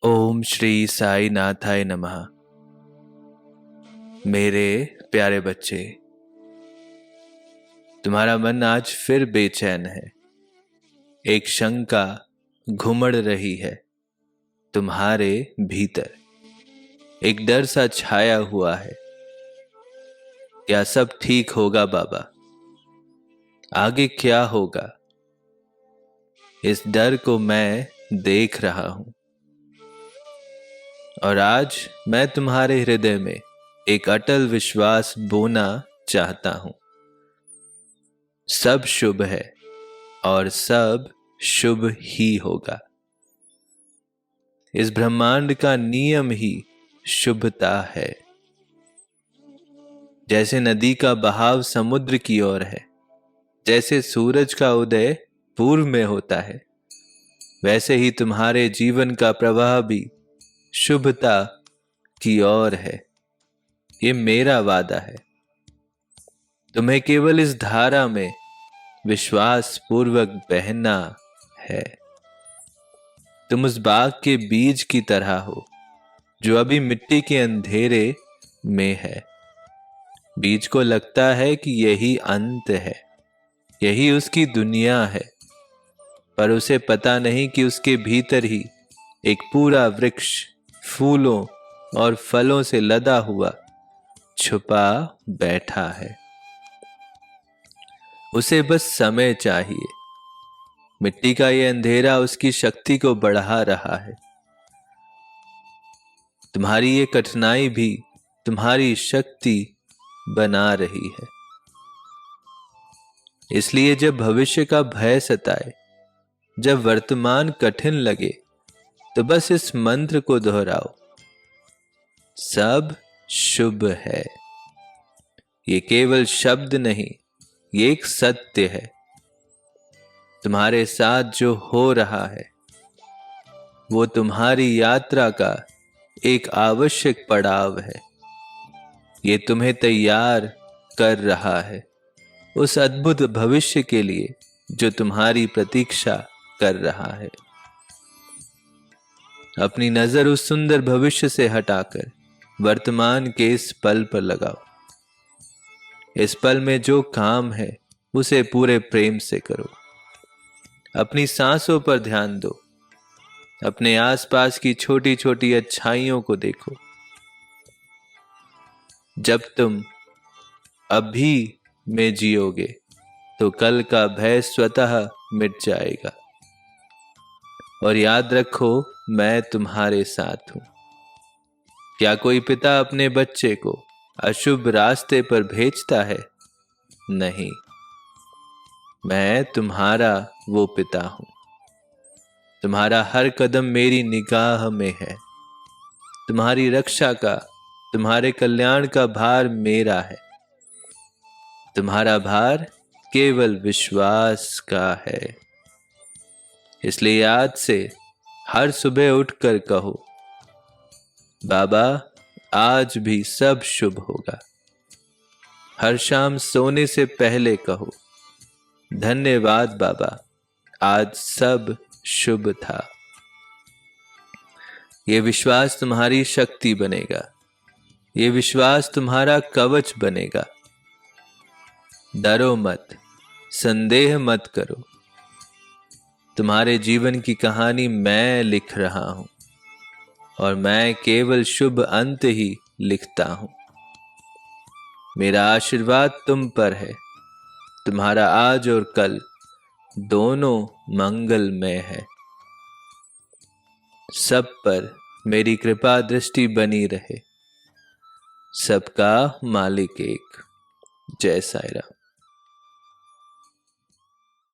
ओम श्री साई नाथाय नमः। मेरे प्यारे बच्चे, तुम्हारा मन आज फिर बेचैन है। एक शंका घुमड़ रही है तुम्हारे भीतर। एक डर सा छाया हुआ है। क्या सब ठीक होगा बाबा? आगे क्या होगा? इस डर को मैं देख रहा हूं और आज मैं तुम्हारे हृदय में एक अटल विश्वास बोना चाहता हूं। सब शुभ है और सब शुभ ही होगा। इस ब्रह्मांड का नियम ही शुभता है। जैसे नदी का बहाव समुद्र की ओर है, जैसे सूरज का उदय पूर्व में होता है, वैसे ही तुम्हारे जीवन का प्रवाह भी शुभता की ओर है। ये मेरा वादा है। तुम्हें केवल इस धारा में विश्वास पूर्वक बहना है। तुम उस बाग के बीज की तरह हो जो अभी मिट्टी के अंधेरे में है। बीज को लगता है कि यही अंत है, यही उसकी दुनिया है, पर उसे पता नहीं कि उसके भीतर ही एक पूरा वृक्ष फूलों और फलों से लदा हुआ छुपा बैठा है। उसे बस समय चाहिए। मिट्टी का ये अंधेरा उसकी शक्ति को बढ़ा रहा है। तुम्हारी ये कठिनाई भी तुम्हारी शक्ति बना रही है। इसलिए जब भविष्य का भय सताए, जब वर्तमान कठिन लगे, तो बस इस मंत्र को दोहराओ, सब शुभ है। ये केवल शब्द नहीं, ये एक सत्य है। तुम्हारे साथ जो हो रहा है वो तुम्हारी यात्रा का एक आवश्यक पड़ाव है। ये तुम्हें तैयार कर रहा है उस अद्भुत भविष्य के लिए जो तुम्हारी प्रतीक्षा कर रहा है। अपनी नजर उस सुंदर भविष्य से हटाकर वर्तमान के इस पल पर लगाओ। इस पल में जो काम है उसे पूरे प्रेम से करो। अपनी सांसों पर ध्यान दो। अपने आसपास की छोटी छोटी अच्छाइयों को देखो। जब तुम अभी में जियोगे तो कल का भय स्वतः मिट जाएगा। और याद रखो, मैं तुम्हारे साथ हूं। क्या कोई पिता अपने बच्चे को अशुभ रास्ते पर भेजता है? नहीं, मैं तुम्हारा वो पिता हूं। तुम्हारा हर कदम मेरी निगाह में है। तुम्हारी रक्षा का, तुम्हारे कल्याण का भार मेरा है। तुम्हारा भार केवल विश्वास का है। इसलिए आज से हर सुबह उठकर कहो, बाबा आज भी सब शुभ होगा। हर शाम सोने से पहले कहो, धन्यवाद बाबा, आज सब शुभ था। ये विश्वास तुम्हारी शक्ति बनेगा। ये विश्वास तुम्हारा कवच बनेगा। डरो मत, संदेह मत करो। तुम्हारे जीवन की कहानी मैं लिख रहा हूं और मैं केवल शुभ अंत ही लिखता हूं। मेरा आशीर्वाद तुम पर है। तुम्हारा आज और कल दोनों मंगलमय है। सब पर मेरी कृपा दृष्टि बनी रहे। सबका मालिक एक। जय साईं राम।